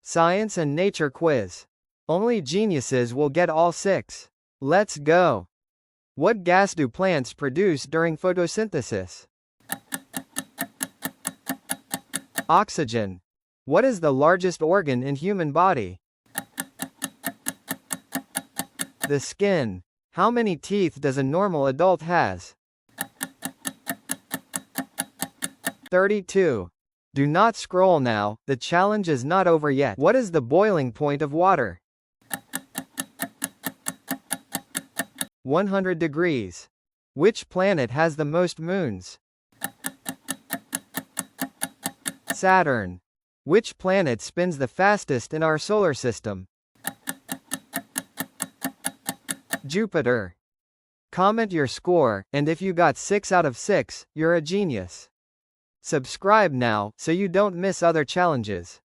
Science and nature quiz. Only geniuses will get all 6. Let's go. What gas do plants produce during photosynthesis? Oxygen. What is the largest organ in human body? The skin. How many teeth does a normal adult has? 32. Do not scroll now, the challenge is not over yet. What is the boiling point of water? 100 degrees. Which planet has the most moons? Saturn. Which planet spins the fastest in our solar system? Jupiter. Comment your score, and if you got 6 out of 6, you're a genius. Subscribe now, so you don't miss other challenges.